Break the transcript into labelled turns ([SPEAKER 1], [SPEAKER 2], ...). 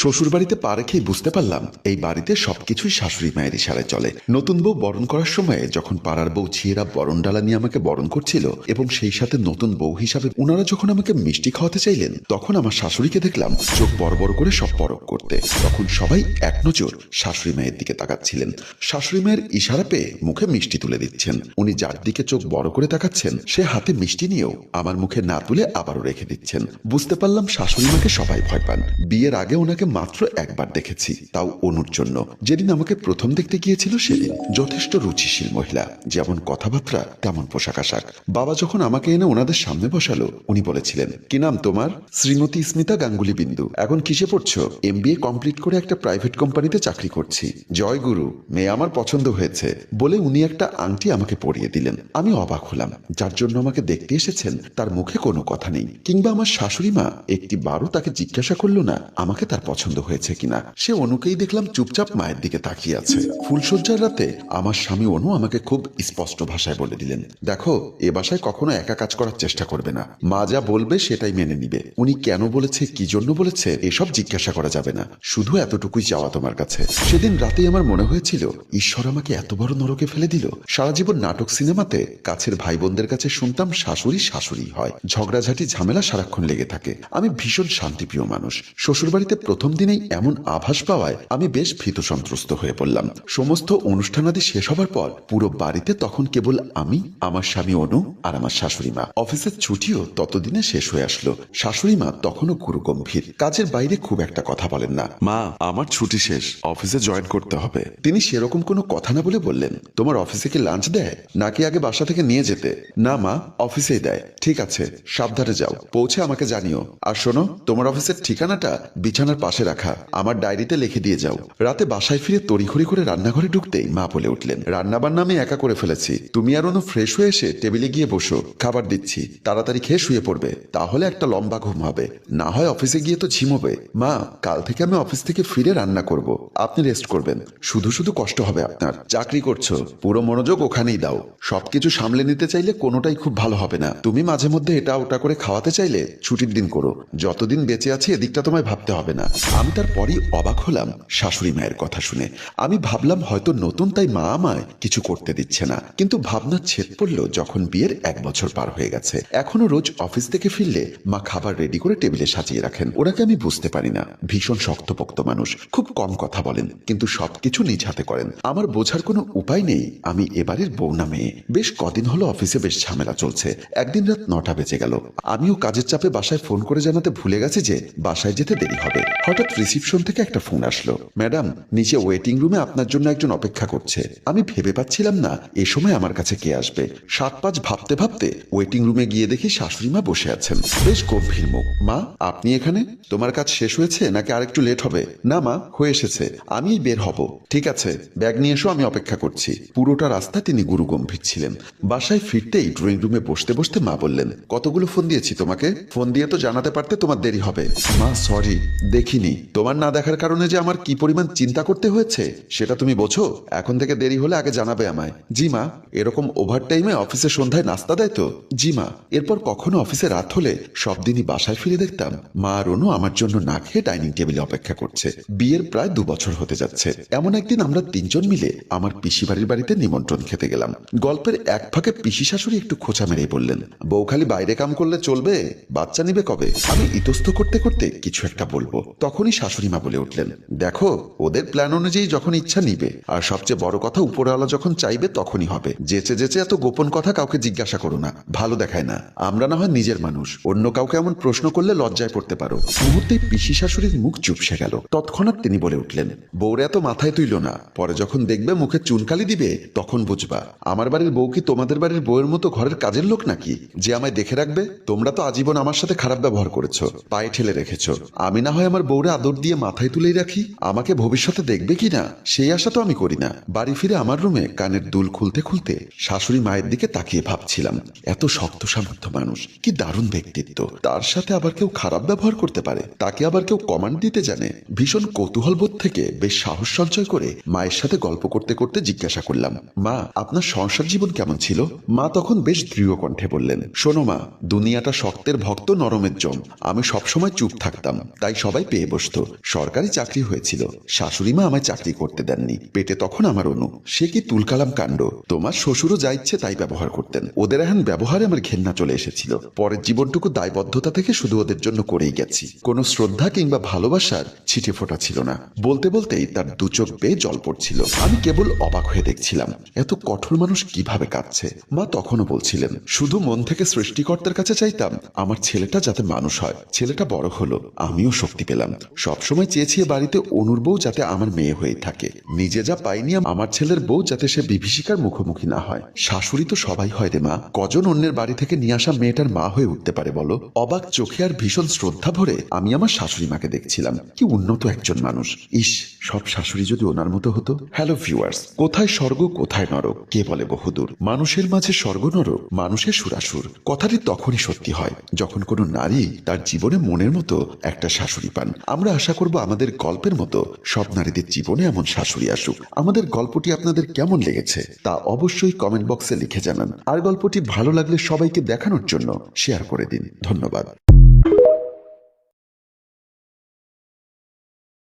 [SPEAKER 1] শ্বশুরবাড়িতে পা রেখেই বুঝতে পারলাম এই বাড়িতে সবকিছুই শাশুড়ি মায়ের ইশারায় চলে। নতুন বউ বরণ করার সময় যখন পাড়ার বউ ছিয়েরা বরণ ডালা নিয়ে আমাকে বরণ করছিল এবং সেই সাথে নতুন বউ হিসাবে ওনারা যখন আমাকে মিষ্টি খাওয়াতে চাইলেন, তখন আমার শাশুড়িকে দেখলাম চোখ বড় বড় করে সব পরক করতে। তখন সবাই এক নজর শাশুড়ি মায়ের দিকে তাকাচ্ছিলেন। শাশুড়ি মায়ের ইশারা পেয়ে মুখে মিষ্টি তুলে দিচ্ছেন। উনি যার দিকে চোখ বড় করে তাকাচ্ছেন সে হাতে মিষ্টি নিয়েও আমার মুখে না তুলে আবারও রেখে দিচ্ছেন। বুঝতে পারলাম শাশুড়ি মাকে সবাই ভয় পান। বিয়ের আগে ওনাকে মাত্র একবার দেখেছি, তাও অনুর জন্য। যেদিন আমাকে প্রথম দেখতে গিয়েছিল সেদিন যথেষ্ট রুচিশীল মহিলা, যেমন কথাবার্তা তেমন পোশাক আশাক। বাবা যখন আমাকে এনে ওনাদের সামনে বসালো, উনি বলেছিলেন, কি নাম তোমার? শ্রীমতী স্মিতা গাঙ্গুলি বিন্দু। এখন কিসে পড়ছো? MBA কমপ্লিট করে একটা প্রাইভেট কোম্পানিতে চাকরি করছি। জয় গুরু, মেয়ে আমার পছন্দ হয়েছে বলে উনি একটা আংটি আমাকে পরিয়ে দিলেন। আমি অবাক হলাম। যার জন্য আমাকে দেখতে এসেছেন তার মুখে কোনো কথা নেই, কিংবা আমার শাশুড়ি মা একটি বারও তাকে জিজ্ঞাসা করলো না আমাকে তার পছন্দ হয়েছে কিনা। সে অনুকেই দেখলাম চুপচাপ মায়ের দিকে তাকিয়ে আছে। ফুলশয্যার রাতে আমার স্বামী অনু আমাকে খুব স্পষ্ট ভাষায় বলে দিলেন, দেখো, এ বাসায় কখনো একা কাজ করার চেষ্টা করবে না। মা যা বলবে সেটাই মেনে নিবে। উনি কেন বলেছে, কি জন্য বলেছে, এসব জিজ্ঞাসা করা যাবে না। শুধু এতটুকুই চাওয়া তোমার কাছে। সেদিন রাতেই আমার মনে হয়েছিল ঈশ্বর আমাকে এত বড় নরকে ফেলে দিল। সারা জীবন নাটক সিনেমাতে কাছের ভাই বোনদের কাছে শুনতাম শাশুড়ি শাশুড়ি হয়, ঝগড়াঝাটি ঝামেলা সারাক্ষণ লেগে থাকে। আমি ভীষণ শান্তিপ্রিয় মানুষ। শ্বশুরবাড়িতে প্রথম দিনেই এমন আভাস পাওয়ায় আমি বেশ ভীত সন্ত্রস্ত হয়ে পড়লাম। সমস্ত অনুষ্ঠানাদি শেষ হবার পর পুরো বাড়িতে তখন কেবল আমি, আমার স্বামী অনু আর আমার শাশুড়ি মা। অফিসের ছুটিও ততদিনে শেষ হয়ে আসলো। শাশুড়ি মা তখনও গুরু গম্ভীর, কাজের বাইরে খুব একটা কথা বলেন না। মা, আমার ছুটি শেষ, অফিসে জয়েন করতে হবে। তিনি সেরকম কোনো কথা না বলে বললেন, তোমার অফিসে কি লাঞ্চ দেয় নাকি আগে বাসা থেকে নিয়ে যেতে? না মা, অফিসেই দেয়। ঠিক আছে, সাবধানে যাও, পৌঁছে আমাকে জানিও। আর শোনো, তোমার অফিসের ঠিকানাটা বিছানার পাশে রাখা, আমার ডায়েরিতে লিখে দিয়ে যাও। রাতে বাসায় ফিরে তড়িঘড়ি করে রান্নাঘরে ঢুকতেই মা বলে উঠলেন, রান্নাবান্না আমি একা করে ফেলেছি, তুমি আর অনু ফ্রেশ হয়ে এসে টেবিলে গিয়ে বসো, খাবার দিচ্ছি। তাড়াতাড়ি খেয়ে শুয়ে পড়বে, তাহলে একটা লম্বা ঘুম হবে। না হয় অফিসে গিয়ে তো ঝিমোবে। মা, কাল থেকে আমি অফিস থেকে ফিরে রান্না করব, আপনি রেস্ট করবেন। শুধু শুধু কষ্ট হবে আপনার। চাকরি করছো, পুরো মনোযোগ ওখানেই দাও। সবকিছু সামলে নিতে চাইলে কোনোটাই খুব ভালো হবে না। তুমি মাঝে মধ্যে এটা ওটা করে খাওয়াতে চাইলে ছুটির দিন করো। যতদিন বেঁচে আছি এদিকটা তোমায় ভাবতে হবে না। আমি তারপরই অবাক হলাম শাশুড়ি মায়ের কথা শুনে। আমি ভাবলাম হয়তো নতুন, তাই মা আমায় কিছু করতে দিচ্ছে না। কিন্তু ভাবনার ছেদ পড়ল যখন বিয়ের 1 বছর পার হয়ে গেছে। এখনো রোজ অফিস থেকে ফিরলে মা খাবার রেডি করে টেবিলে সাজিয়ে রাখেন। ওনাকে আমি বুঝতে পারি না। ভীষণ শক্তপোক্ত মানুষ, খুব কম কথা বলেন, কিন্তু সবকিছু নিজ হাতে করেন। আমার বোঝার কোনো উপায় নেই আমি এবারের বউ না মেয়ে। বেশ কদিন হলো অফিসে বেশ ঝামেলা চলছে। একদিন রাত 9টা বেজে গেল। আমিও কাজের চাপে বাসায় ফোন করে জানাতে ভুলে গেছি যে বাসায় যেতে দেরি হবে। হঠাৎ রিসিপশন থেকে একটা ফোন আসলো, ম্যাডাম, নিচে ওয়েটিং রুমে আপনার জন্য একজন অপেক্ষা করছে। আমি ভেবে পাচ্ছিলাম না এ সময় আমার কাছে কে আসবে। 7-5 ভাবতে ভাবতে ওয়েটিং রুমে গিয়ে দেখি শাশুড়ি মা বসে আছেন, বেশ গম্ভীর মুখ। মা, আপনি এখানে? তোমার কাজ শেষ হয়েছে নাকি আরেকটু লেট হবে? না মা, হয়ে এসেছে, আমি বের হব। ঠিক আছে, ব্যাগ নিয়ে এসো, আমি অপেক্ষা করছি। পুরোটা রাস্তা তিনি গুরু গম্ভীর ছিলেন। বাসায় ফিরতেই ড্রয়িং রুমে বসতে বসতে মা বললেন, কতগুলো ফোন দিয়েছি তোমাকে, ফোন দিয়ে তো জানাতে পারতে তোমার দেরি হবে। মা, সরি, দেখিনি। তোমার না দেখার কারণে যে আমার কি পরিমাণ চিন্তা করতে হয়েছে সেটা তুমি বোঝো? এখন থেকে দেরি হলে আগে জানাবে আমায়। জি মা। এরকম ওভার টাইমে অফিসে সন্ধ্যায় নাস্তা দেয় তো? জি মা। এরপর কখনো অফিসে রাত হলে সব দিনই বাসায় ফিরে দেখতাম মা আর অনু আমার জন্য না খেয়ে ডাইনিং টেবিলে অপেক্ষা করছে। বিয়ের প্রায় 2 বছর হতে যাচ্ছে। এমন একদিন আমরা 3 জন মিলে আমার পিসি বাড়ির বাড়িতে নিমন্ত্রণ খেতে গেলাম। গল্পের এক ফাঁকে পিসি শাশুড়ি একটু খোঁচা মেরেই বললেন, বউ খালি বাইরে কাম করলে চলবে? বাচ্চা নিবে কবে? আমি ইতস্ত করতে করতে কিছু একটা বলবো, তখনই শাশুড়ি মা বলে উঠলেন, দেখো, ওদের প্ল্যান অনুযায়ী যখন ইচ্ছা নিবে, আর সবচেয়ে বড় কথা, উপরওয়ালা যখন চাইবে তখনই হবে। যেচে যেচে এত গোপন কথা কাউকে জিজ্ঞাসা করো না, ভালো দেখায় না। আমরা না হয় নিজের মানুষ, অন্য কাউকে এমন প্রশ্ন করলে লজ্জায় পড়তে পারো। মুহূর্তেই পিসি শাশুড়ির মুখ চুপসে গেল। তৎক্ষণাৎ তিনি বলে উঠলেন, বউরে এত মাথায় তুইল না, পরে যখন দেখবে মুখে চুনকালি দিবে তখন বুঝবা। আমার বাড়ির বউ কি তোমাদের বাড়ির বউয়ের মতো ঘরের কাজের লোক নাকি যে আমায় দেখে রাখবে? তোমরা তো আজীবন আমার সাথে খারাপ ব্যবহার করেছো, পায়ে ঠেলে রেখেছো। আমি না হয় আমার বউরে আদর দিয়ে মাথায় তুলেই রাখি, আমাকে ভবিষ্যতে দেখবে কি না সেই আশা তো আমি করি না। বাড়ি ফিরে আমার রুমে কানের দুল খুলতে খুলতে শাশুড়ি মায়ের দিকে তাকিয়ে ভাবছিলাম, এত শক্ত সামর্থ্য মানুষ, কি দারুণ ব্যক্তিত্ব। তার সাথে আবার কেউ খারাপ ব্যবহার করতে পারে, তাকে আবার কেউ কমান্ড দিতে জানে। ভীষণ কৌতূহল বোধ থেকে বেশ সাহস সঞ্চয় করে মায়ের সাথে গল্প করতে করতে জিজ্ঞাসা করলাম, মা, আপনার সংসার জীবন কেমন ছিল? মা তখন বেশ দৃঢ় কণ্ঠে বললেন, শোনো মা, দুনিয়াটা শক্তের ভক্ত, নরমের জম। আমি সবসময় চুপ থাকতাম, তাই সবাই পেয়ে বসতো। সরকারি চাকরি হয়েছিল, শাশুড়ি মা আমায় চাকরি করতে দেননি। পেটে তখন আমার অনু। সে কি তুলকালাম কাণ্ড! তোমার শ্বশুরও যা ইচ্ছে তাই ব্যবহার করতেন। ওদের এখন ব্যবহারে আমার ঘেন্না চলে এসেছিল। পরের জীবনটুকু দায়বদ্ধতা থেকে শুধু ওদের জন্য করেই গেছি। কোনো শ্রদ্ধা কিংবা ভালোবাসার ছিটে ফোটা ছিল না। বলতে বলতেই তার দু চোখ বেয়ে জল পড়ছিল। আমি কেবল অবাক হয়ে দেখছিলাম, এত কঠোর মানুষ কিভাবে কাঁদছে। মা তখনও বলছিলেন, শুধু মন থেকে সৃষ্টিকর্তার কাছে চাইতাম আমার ছেলেটা যাতে মানুষ হয়। ছেলেটা বড় হলো, আমিও শক্তি পেলাম। সবসময় চেয়েছি এ বাড়িতে অনুর বউ যাতে আমার মেয়ে হয়ে থাকে। নিজে যা পাইনি আমার ছেলের বউ যাতে সে বিভীষিকার মুখোমুখি না হয়। শাশুড়ি তো সবাই হয় রে মা, কজন অন্যের বাড়ি থেকে নিয়ে আসা মেয়েটার মা হয়ে উঠতে পারে বলো? অবাক চোখে আর ভীষণ শ্রদ্ধা ভরে আমি আমার শাশুড়ি মাকে দেখছিলাম। কি উন্নত একজন মানুষ! ইস, সব শাশুড়ি যদি ওনার মতো হতো। হ্যালো ভিউয়ার্স, কোথায় স্বর্গ কোথায় নরক কে বলে বহুদূর। মানুষের মাঝে স্বর্গ নরক, মানুষের সুরাসুর কথাটি তখনই সত্যি হয় যখন কোনো নারী তার জীবনে মনের মতো একটা শাশুড়ি পান। আমরা আশা করব আমাদের গল্পের মতো সব নারীদের জীবনে এমন শাশুড়ি আসুক। আমাদের গল্পটি আপনাদের কেমন লেগেছে তা অবশ্যই কমেন্ট বক্সে লিখে জানান। আর গল্পটি ভালো লাগলে সবাইকে দেখানোর জন্য শেয়ার করে দিন। ধন্যবাদ।